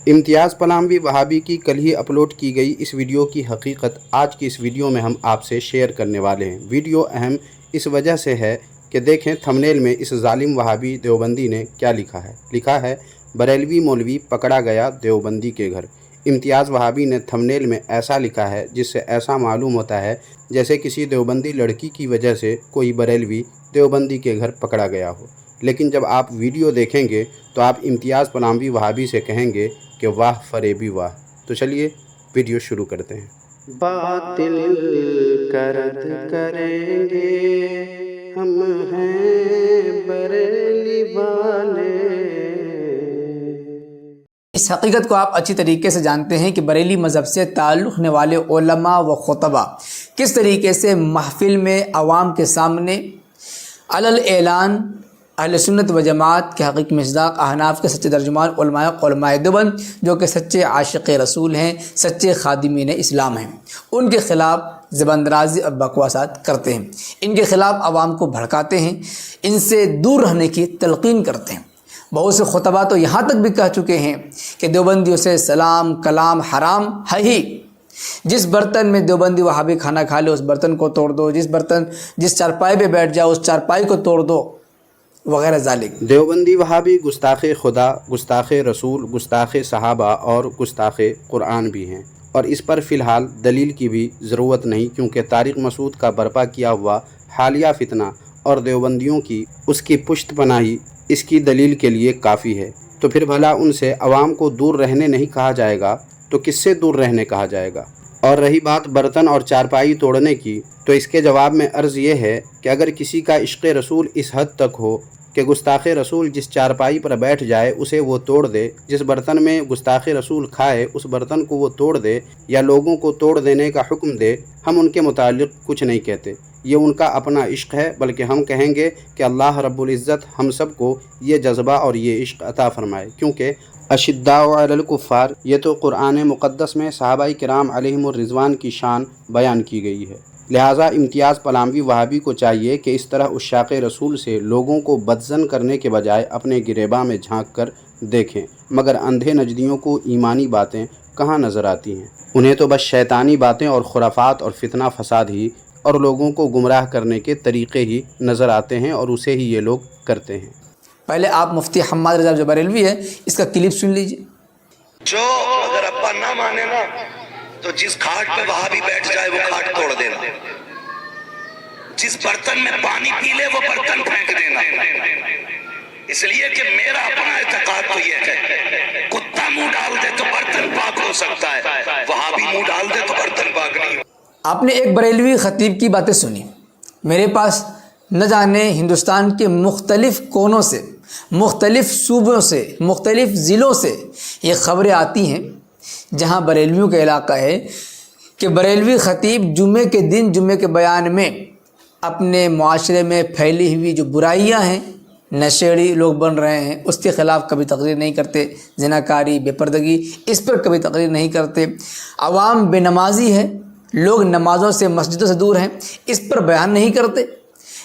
امتیاز پلاوی وہابی کی کل ہی اپلوڈ کی گئی اس ویڈیو کی حقیقت آج کی اس ویڈیو میں ہم آپ سے شیئر کرنے والے ہیں۔ ویڈیو اہم اس وجہ سے ہے کہ دیکھیں تھمبنیل میں اس ظالم وہابی دیوبندی نے کیا لکھا ہے بریلوی مولوی پکڑا گیا دیوبندی کے گھر۔ امتیاز وہابی نے تھمبنیل میں ایسا لکھا ہے جس سے ایسا معلوم ہوتا ہے جیسے کسی دیوبندی لڑکی کی وجہ سے کوئی بریلوی دیوبندی کے گھر پکڑا گیا ہو، لیکن جب آپ ویڈیو دیکھیں گے تو آپ امتیاز پلاوی وہابی سے کہیں گے کہ واہ فریبی واہ۔ تو چلیے ویڈیو شروع کرتے ہیں۔ باطل کا رد کریں گے ہم ہیں بریلی والے۔ اس حقیقت کو آپ اچھی طریقے سے جانتے ہیں کہ بریلی مذہب سے تعلق رکھنے والے علماء و خطبہ کس طریقے سے محفل میں عوام کے سامنے علل اعلان اہل سنت و جماعت کے حقیقی مصداق احناف کے سچے ترجمان علماء دیوبند جو کہ سچے عاشق رسول ہیں، سچے خادمین اسلام ہیں، ان کے خلاف زبان درازی اور بکواسات کرتے ہیں، ان کے خلاف عوام کو بھڑکاتے ہیں، ان سے دور رہنے کی تلقین کرتے ہیں۔ بہت سے خطبہ تو یہاں تک بھی کہہ چکے ہیں کہ دیوبندیوں سے سلام کلام حرام ہے ہی، جس برتن میں دیوبندی وہابی کھانا کھا لے اس برتن کو توڑ دو، جس چارپائی پہ بیٹھ جاؤ اس چارپائی کو توڑ دو، وغیرہ ذالک۔ دیوبندی وہابی گستاخ خدا، گستاخ رسول، گستاخ صحابہ اور گستاخ قرآن بھی ہیں، اور اس پر فی الحال دلیل کی بھی ضرورت نہیں، کیونکہ طارق مسعود کا برپا کیا ہوا حالیہ فتنہ اور دیوبندیوں کی اس کی پشت پناہی اس کی دلیل کے لیے کافی ہے۔ تو پھر بھلا ان سے عوام کو دور رہنے نہیں کہا جائے گا تو کس سے دور رہنے کہا جائے گا؟ اور رہی بات برتن اور چارپائی توڑنے کی، تو اس کے جواب میں عرض یہ ہے کہ اگر کسی کا عشق رسول اس حد تک ہو کہ گستاخ رسول جس چارپائی پر بیٹھ جائے اسے وہ توڑ دے، جس برتن میں گستاخ رسول کھائے اس برتن کو وہ توڑ دے یا لوگوں کو توڑ دینے کا حکم دے، ہم ان کے متعلق کچھ نہیں کہتے، یہ ان کا اپنا عشق ہے، بلکہ ہم کہیں گے کہ اللہ رب العزت ہم سب کو یہ جذبہ اور یہ عشق عطا فرمائے، کیونکہ اشداء علی الکفار یہ تو قرآن مقدس میں صحابہ کرام علیہم الرضوان کی شان بیان کی گئی ہے۔ لہٰذا امتیاز پلاوی وہابی کو چاہیے کہ اس طرح عشاق رسول سے لوگوں کو بدظن کرنے کے بجائے اپنے گریباں میں جھانک کر دیکھیں، مگر اندھے نجدیوں کو ایمانی باتیں کہاں نظر آتی ہیں؟ انہیں تو بس شیطانی باتیں اور خرافات اور فتنہ فساد ہی اور لوگوں کو گمراہ کرنے کے طریقے ہی نظر آتے ہیں، اور اسے ہی یہ لوگ کرتے ہیں۔ پہلے آپ مفتی حماد رضا جو بریلوی ہے اس کا کلپ سن لیجئے۔ جو اگر ابا نہ مانے نا تو جس کھاٹ پہ وہابی بیٹھ جائے وہ کھاٹ توڑ دینا، جس برتن میں پانی پی لے وہ برتن پھینک دینا، اس لیے کہ میرا اپنا اعتقاد تو یہ ہے کتا منہ ڈال دے تو برتن پاک ہو سکتا ہے، وہابی منہ ڈال دے تو برتن پاک نہیں۔ آپ نے ایک بریلوی خطیب کی باتیں سنی، میرے پاس نہ جانے ہندوستان کے مختلف کونوں سے، مختلف صوبوں سے، مختلف ضلعوں سے یہ خبریں آتی ہیں جہاں بریلویوں کا علاقہ ہے کہ بریلوی خطیب جمعے کے دن جمعے کے بیان میں اپنے معاشرے میں پھیلی ہوئی جو برائیاں ہیں، نشیڑی لوگ بن رہے ہیں، اس کے خلاف کبھی تقریر نہیں کرتے، زناکاری، بے پردگی، اس پر کبھی تقریر نہیں کرتے، عوام بے نمازی ہے، لوگ نمازوں سے مسجدوں سے دور ہیں، اس پر بیان نہیں کرتے،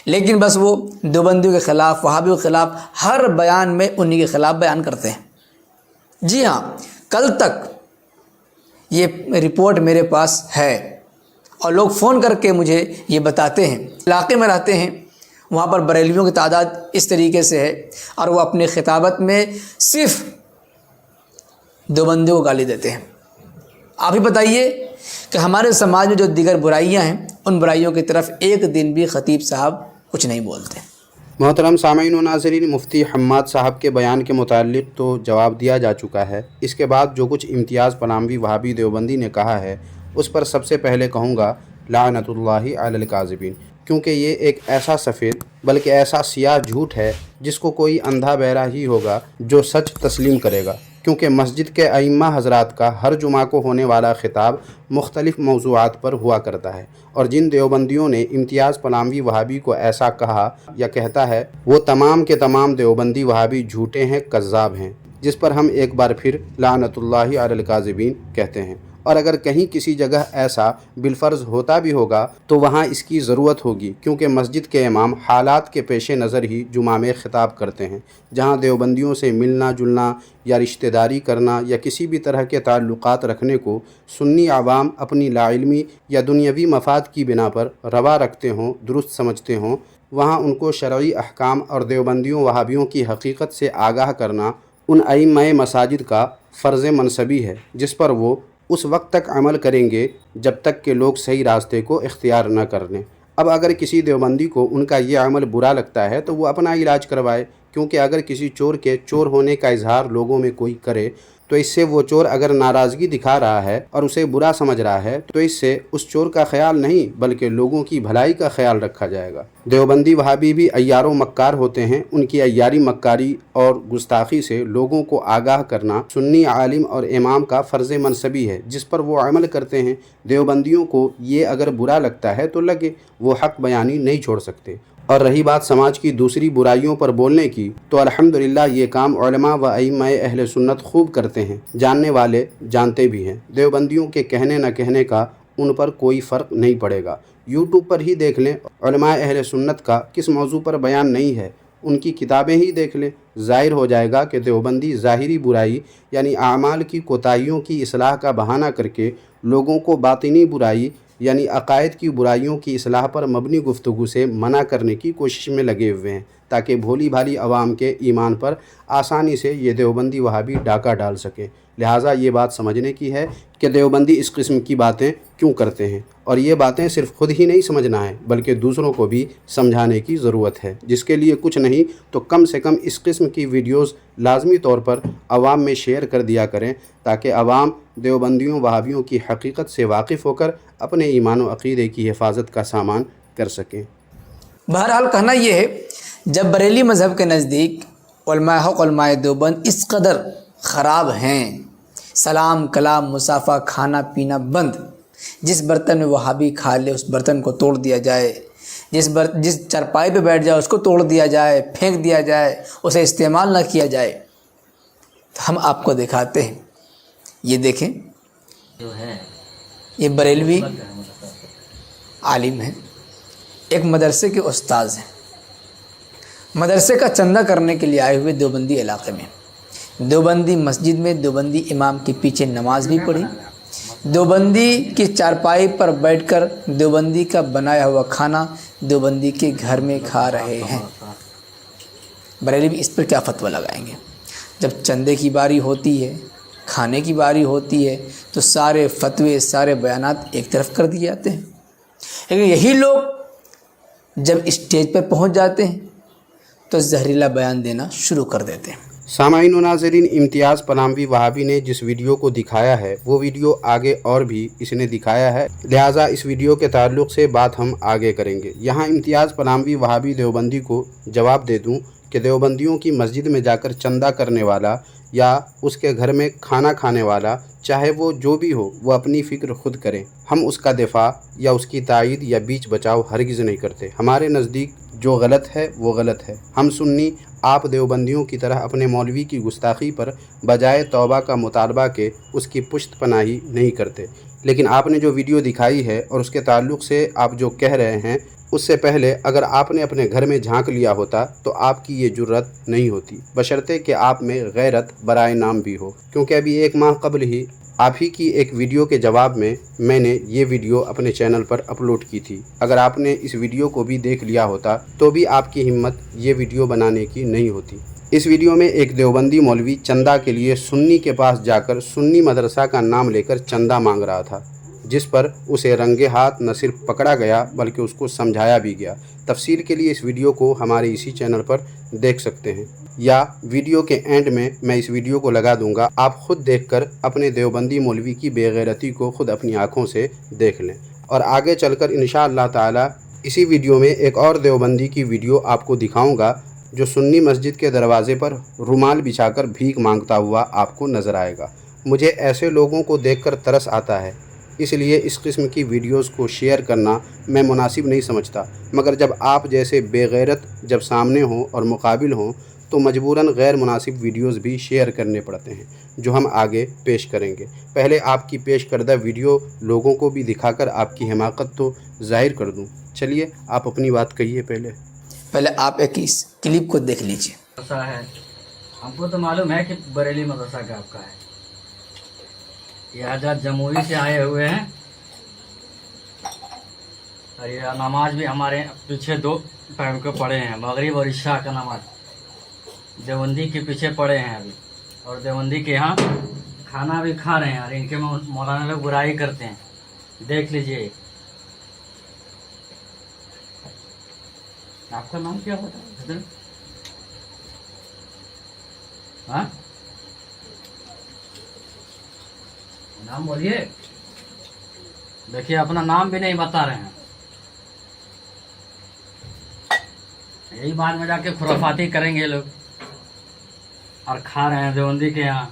لیکن بس وہ دیوبندیوں کے خلاف، وہابیوں کے خلاف ہر بیان میں انہی کے خلاف بیان کرتے ہیں۔ جی ہاں، کل تک یہ رپورٹ میرے پاس ہے اور لوگ فون کر کے مجھے یہ بتاتے ہیں، علاقے میں رہتے ہیں وہاں پر بریلویوں کی تعداد اس طریقے سے ہے اور وہ اپنے خطابت میں صرف دیوبندیوں کو گالی دیتے ہیں۔ آپ ہی بتائیے کہ ہمارے سماج میں جو دیگر برائیاں ہیں ان برائیوں کی طرف ایک دن بھی خطیب صاحب کچھ نہیں بولتے۔ محترم سامعین و ناظرین، مفتی حماد صاحب کے بیان کے متعلق تو جواب دیا جا چکا ہے۔ اس کے بعد جو کچھ امتیاز پلاوی وہابی دیوبندی نے کہا ہے اس پر سب سے پہلے کہوں گا لعنت اللہ علی الکاذبین، کیونکہ یہ ایک ایسا سفید بلکہ ایسا سیاہ جھوٹ ہے جس کو کوئی اندھا بہرا ہی ہوگا جو سچ تسلیم کرے گا، کیونکہ مسجد کے ائمہ حضرات کا ہر جمعہ کو ہونے والا خطاب مختلف موضوعات پر ہوا کرتا ہے، اور جن دیوبندیوں نے امتیاز پلاوی وہابی کو ایسا کہا یا کہتا ہے وہ تمام کے تمام دیوبندی وہابی جھوٹے ہیں، کذاب ہیں، جس پر ہم ایک بار پھر لعنت اللہ علی الکاذبین کہتے ہیں۔ اور اگر کہیں کسی جگہ ایسا بالفرض ہوتا بھی ہوگا تو وہاں اس کی ضرورت ہوگی، کیونکہ مسجد کے امام حالات کے پیش نظر ہی جمعہ میں خطاب کرتے ہیں۔ جہاں دیوبندیوں سے ملنا جلنا یا رشتہ داری کرنا یا کسی بھی طرح کے تعلقات رکھنے کو سنی عوام اپنی لاعلمی یا دنیاوی مفاد کی بنا پر روا رکھتے ہوں، درست سمجھتے ہوں، وہاں ان کو شرعی احکام اور دیوبندیوں وہابیوں کی حقیقت سے آگاہ کرنا ان ائمہ مساجد کا فرض منصبی ہے، جس پر وہ اس وقت تک عمل کریں گے جب تک کہ لوگ صحیح راستے کو اختیار نہ کر لیں۔ اب اگر کسی دیوبندی کو ان کا یہ عمل برا لگتا ہے تو وہ اپنا علاج کروائے، کیونکہ اگر کسی چور کے چور ہونے کا اظہار لوگوں میں کوئی کرے تو اس سے وہ چور اگر ناراضگی دکھا رہا ہے اور اسے برا سمجھ رہا ہے تو اس سے اس چور کا خیال نہیں بلکہ لوگوں کی بھلائی کا خیال رکھا جائے گا۔ دیوبندی وہابی بھی عیار و مکار ہوتے ہیں، ان کی عیاری مکاری اور گستاخی سے لوگوں کو آگاہ کرنا سنی عالم اور امام کا فرض منصبی ہے، جس پر وہ عمل کرتے ہیں۔ دیوبندیوں کو یہ اگر برا لگتا ہے تو لگے، وہ حق بیانی نہیں چھوڑ سکتے۔ اور رہی بات سماج کی دوسری برائیوں پر بولنے کی تو الحمدللہ یہ کام علماء و ائمہ اہل سنت خوب کرتے ہیں، جاننے والے جانتے بھی ہیں۔ دیوبندیوں کے کہنے نہ کہنے کا ان پر کوئی فرق نہیں پڑے گا۔ یوٹیوب پر ہی دیکھ لیں، علماء اہل سنت کا کس موضوع پر بیان نہیں ہے، ان کی کتابیں ہی دیکھ لیں، ظاہر ہو جائے گا کہ دیوبندی ظاہری برائی یعنی اعمال کی کوتاہیوں کی اصلاح کا بہانہ کر کے لوگوں کو باطنی برائی یعنی عقائد کی برائیوں کی اصلاح پر مبنی گفتگو سے منع کرنے کی کوشش میں لگے ہوئے ہیں، تاکہ بھولی بھالی عوام کے ایمان پر آسانی سے یہ دیوبندی وہابی ڈاکہ ڈال سکیں۔ لہٰذا یہ بات سمجھنے کی ہے کہ دیوبندی اس قسم کی باتیں کیوں کرتے ہیں، اور یہ باتیں صرف خود ہی نہیں سمجھنا ہے بلکہ دوسروں کو بھی سمجھانے کی ضرورت ہے، جس کے لیے کچھ نہیں تو کم سے کم اس قسم کی ویڈیوز لازمی طور پر عوام میں شیئر کر دیا کریں، تاکہ عوام دیوبندیوں وہابیوں کی حقیقت سے واقف ہو کر اپنے ایمان و عقیدے کی حفاظت کا سامان کر سکیں۔ بہرحال کہنا یہ ہے، جب بریلی مذہب کے نزدیک علماء حق علماء دیوبند اس قدر خراب ہیں، سلام کلام مصافحہ کھانا پینا بند، جس برتن میں وہابی کھا لے اس برتن کو توڑ دیا جائے، جس چرپائی پہ بیٹھ جائے اس کو توڑ دیا جائے، پھینک دیا جائے، اسے استعمال نہ کیا جائے، تو ہم آپ کو دکھاتے ہیں۔ یہ دیکھیں، یہ بریلوی عالم ہیں، ایک مدرسے کے استاذ ہیں، مدرسے کا چندہ کرنے کے لیے آئے ہوئے دیوبندی علاقے میں، دیوبندی مسجد میں دیوبندی امام کے پیچھے نماز بھی پڑھی، دیوبندی کی چارپائی پر بیٹھ کر دیوبندی کا بنایا ہوا کھانا دیوبندی کے گھر میں کھا رہے ہیں۔ بریلی بھی اس پر کیا فتویٰ لگائیں گے؟ جب چندے کی باری ہوتی ہے، کھانے کی باری ہوتی ہے تو سارے فتوے سارے بیانات ایک طرف کر دیے جاتے ہیں، لیکن یہی لوگ جب اسٹیج پر پہنچ جاتے ہیں تو زہریلا بیان دینا شروع کر دیتے ہیں۔ سامعین و ناظرین، امتیاز پلاموی وہابی نے جس ویڈیو کو دکھایا ہے وہ ویڈیو آگے اور بھی اس نے دکھایا ہے، لہٰذا اس ویڈیو کے تعلق سے بات ہم آگے کریں گے۔ یہاں امتیاز پلاموی وہابی دیوبندی کو جواب دے دوں کہ دیوبندیوں کی مسجد میں جا کر چندہ کرنے والا یا اس کے گھر میں کھانا کھانے والا، چاہے وہ جو بھی ہو، وہ اپنی فکر خود کریں۔ ہم اس کا دفاع یا اس کی تائید یا بیچ بچاؤ ہرگز نہیں کرتے۔ ہمارے نزدیک جو غلط ہے وہ غلط ہے۔ ہم سنی آپ دیوبندیوں کی طرح اپنے مولوی کی گستاخی پر بجائے توبہ کا مطالبہ کے اس کی پشت پناہی نہیں کرتے، لیکن آپ نے جو ویڈیو دکھائی ہے اور اس کے تعلق سے آپ جو کہہ رہے ہیں، اس سے پہلے اگر آپ نے اپنے گھر میں جھانک لیا ہوتا تو آپ کی یہ جرت نہیں ہوتی، بشرطے کہ آپ میں غیرت برائے نام بھی ہو، کیونکہ ابھی 1 ماہ قبل ہی آپ ہی کی ایک ویڈیو کے جواب میں نے یہ ویڈیو اپنے چینل پر اپلوڈ کی تھی۔ اگر آپ نے اس ویڈیو کو بھی دیکھ لیا ہوتا تو بھی آپ کی ہمت یہ ویڈیو بنانے کی نہیں ہوتی۔ اس ویڈیو میں ایک دیوبندی مولوی چندہ کے لیے سنی کے پاس جا کر سنی مدرسہ کا نام لے کر چندہ مانگ رہا تھا، جس پر اسے رنگے ہاتھ نہ صرف پکڑا گیا بلکہ اس کو سمجھایا بھی گیا۔ تفصیل کے لیے اس ویڈیو کو ہمارے اسی چینل پر دیکھ سکتے ہیں، یا ویڈیو کے اینڈ میں اس ویڈیو کو لگا دوں گا، آپ خود دیکھ کر اپنے دیوبندی مولوی کی بے غیرتی کو خود اپنی آنکھوں سے دیکھ لیں۔ اور آگے چل کر انشاءاللہ تعالی اسی ویڈیو میں ایک اور دیوبندی کی ویڈیو آپ کو دکھاؤں گا جو سنی مسجد کے دروازے پر رومال بچھا کر بھیک مانگتا ہوا آپ کو نظر آئے گا۔ مجھے ایسے لوگوں کو دیکھ کر ترس آتا ہے، اس لیے اس قسم کی ویڈیوز کو شیئر کرنا میں مناسب نہیں سمجھتا، مگر جب آپ جیسے بے غیرت جب سامنے ہوں اور مقابل ہوں تو مجبوراً غیر مناسب ویڈیوز بھی شیئر کرنے پڑتے ہیں جو ہم آگے پیش کریں گے۔ پہلے آپ کی پیش کردہ ویڈیو لوگوں کو بھی دکھا کر آپ کی حماقت تو ظاہر کر دوں۔ چلیے آپ اپنی بات کہیے۔ پہلے آپ ایک اس کلپ کو دیکھ لیجئے۔ مدرسہ ہے، ہم کو تو معلوم ہے کہ بریلی مدرسہ کا آپ کا ہے۔ یہ حضرت جمہوری سے آئے ہوئے ہیں اور یہ نماز بھی ہمارے پیچھے 2 ٹائم کے پڑھے ہیں، مغرب اور عشاء کا نماز دیوبندی کے پیچھے پڑھے ہیں ابھی، اور دیوبندی کے یہاں کھانا بھی کھا رہے ہیں اور ان کے مولانا لوگ برائی کرتے ہیں۔ دیکھ لیجئے۔ آپ کا نام کیا ہوتا ہے حضرت؟ ہاں نام بولیے۔ دیکھیے اپنا نام بھی نہیں بتا رہے ہیں، یہی بعد میں جا کے خرافاتی کریں گے لوگ، اور کھا رہے ہیں دیوبندی کے یہاں۔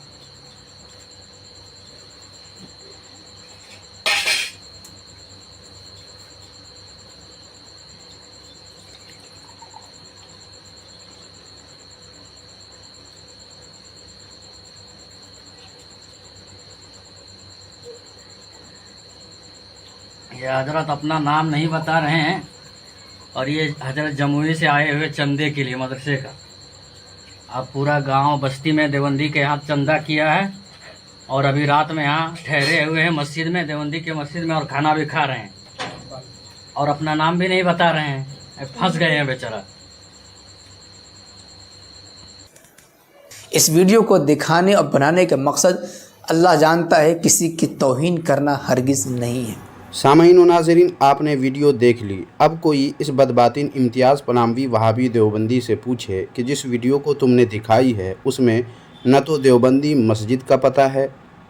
یہ حضرت اپنا نام نہیں بتا رہے ہیں، اور یہ حضرت جمہوری سے آئے ہوئے چندے کے لیے مدرسے کا۔ اب پورا گاؤں بستی میں دیوبندی کے ہاتھ چندہ کیا ہے، اور ابھی رات میں یہاں ٹھہرے ہوئے ہیں مسجد میں، دیوبندی کے مسجد میں، اور کھانا بھی کھا رہے ہیں اور اپنا نام بھی نہیں بتا رہے ہیں۔ پھنس گئے ہیں بیچارہ۔ اس ویڈیو کو دکھانے اور بنانے کا مقصد اللہ جانتا ہے، کسی کی توہین کرنا ہرگز نہیں ہے۔ سامعین و ناظرین، آپ نے ویڈیو دیکھ لی۔ اب کوئی اس بدباطن امتیاز پلاموی وہابی دیوبندی سے پوچھے کہ جس ویڈیو کو تم نے دکھائی ہے اس میں نہ تو دیوبندی مسجد کا پتہ ہے،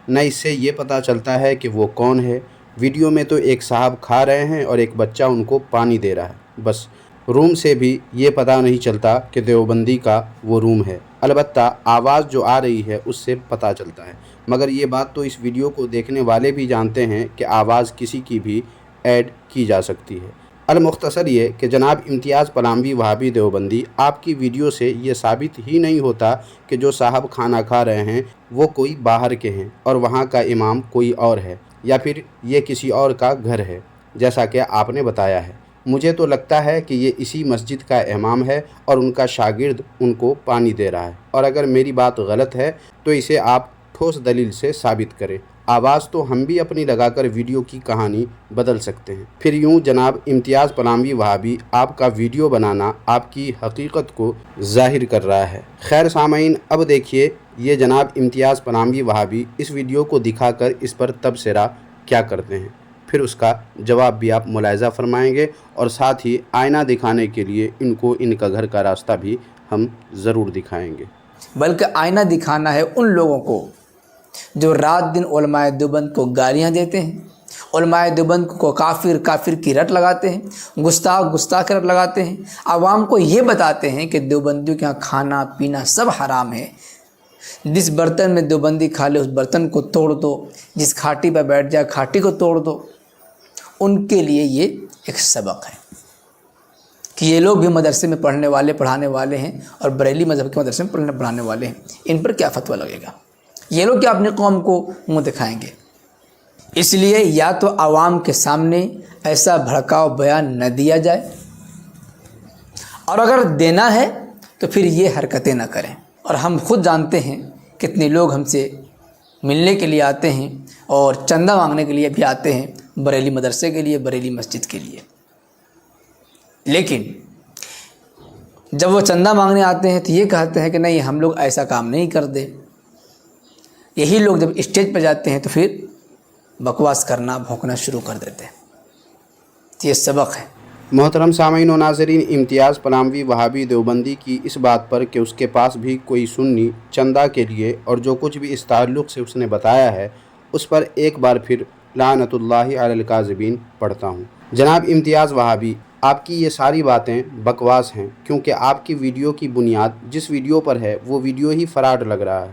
نہ اس سے یہ پتہ چلتا ہے کہ وہ کون ہے۔ ویڈیو میں تو ایک صاحب کھا رہے ہیں اور ایک بچہ ان کو پانی دے رہا ہے، بس روم سے بھی یہ پتہ نہیں چلتا کہ دیوبندی کا وہ روم ہے۔ البتہ آواز جو آ رہی ہے اس سے پتہ چلتا ہے، مگر یہ بات تو اس ویڈیو کو دیکھنے والے بھی جانتے ہیں کہ آواز کسی کی بھی ایڈ کی جا سکتی ہے۔ المختصر یہ کہ جناب امتیاز پلاموی وہابی دیوبندی، آپ کی ویڈیو سے یہ ثابت ہی نہیں ہوتا کہ جو صاحب کھانا کھا رہے ہیں وہ کوئی باہر کے ہیں اور وہاں کا امام کوئی اور ہے، یا پھر یہ کسی اور کا گھر ہے جیسا کہ آپ نے بتایا ہے۔ مجھے تو لگتا ہے کہ یہ اسی مسجد کا امام ہے اور ان کا شاگرد ان کو پانی دے رہا ہے، اور اگر میری بات غلط ہے تو اسے آپ ٹھوس دلیل سے ثابت کریں۔ آواز تو ہم بھی اپنی لگا کر ویڈیو کی کہانی بدل سکتے ہیں۔ پھر یوں جناب امتیاز پلاموی وہابی، آپ کا ویڈیو بنانا آپ کی حقیقت کو ظاہر کر رہا ہے۔ خیر سامعین، اب دیکھیے یہ جناب امتیاز پلاموی وہابی اس ویڈیو کو دکھا کر اس پر تبصرہ کیا کرتے ہیں، پھر اس کا جواب بھی آپ ملاحظہ فرمائیں گے، اور ساتھ ہی آئینہ دکھانے کے لیے ان کو ان کا گھر کا راستہ بھی ہم ضرور دکھائیں گے۔ بلکہ آئینہ دکھانا ہے ان لوگوں کو جو رات دن علماء دیوبند کو گالیاں دیتے ہیں، علماء دیوبند کو کافر کی رٹ لگاتے ہیں، گستاخ کی رٹ لگاتے ہیں، عوام کو یہ بتاتے ہیں کہ دیوبندیوں کے یہاں کھانا پینا سب حرام ہے، جس برتن میں دیوبندی کھا لے اس برتن کو توڑ دو، جس کھاٹی پہ بیٹھ جائے کھاٹی کو توڑ دو۔ ان کے لیے یہ ایک سبق ہے کہ یہ لوگ بھی مدرسے میں پڑھانے والے ہیں، اور بریلی مذہب کے مدرسے میں پڑھانے والے ہیں، ان پر کیا فتویٰ لگے گا؟ یہ لوگ کیا اپنی قوم کو منہ دکھائیں گے؟ اس لیے یا تو عوام کے سامنے ایسا بھڑکاؤ بیان نہ دیا جائے، اور اگر دینا ہے تو پھر یہ حرکتیں نہ کریں۔ اور ہم خود جانتے ہیں کتنے لوگ ہم سے ملنے کے لیے آتے ہیں اور چندہ مانگنے کے لیے بھی آتے ہیں، بریلی مدرسے کے لیے، بریلی مسجد کے لیے، لیکن جب وہ چندہ مانگنے آتے ہیں تو یہ کہتے ہیں کہ نہیں ہم لوگ ایسا کام نہیں کرتے۔ یہی لوگ جب اسٹیج پہ جاتے ہیں تو پھر بکواس کرنا، بھونکنا شروع کر دیتے ہیں۔ یہ سبق ہے۔ محترم سامعین و ناظرین، امتیاز پلاموی وہابی دیوبندی کی اس بات پر کہ اس کے پاس بھی کوئی سنی چندہ کے لیے اور جو کچھ بھی اس تعلق سے اس نے بتایا ہے اس پر ایک بار پھر لعنت اللہ علی الکاذبین پڑھتا ہوں۔ جناب امتیاز وہابی، آپ کی یہ ساری باتیں بکواس ہیں، کیونکہ آپ کی ویڈیو کی بنیاد جس ویڈیو پر ہے وہ ویڈیو ہی فراڈ لگ رہا ہے۔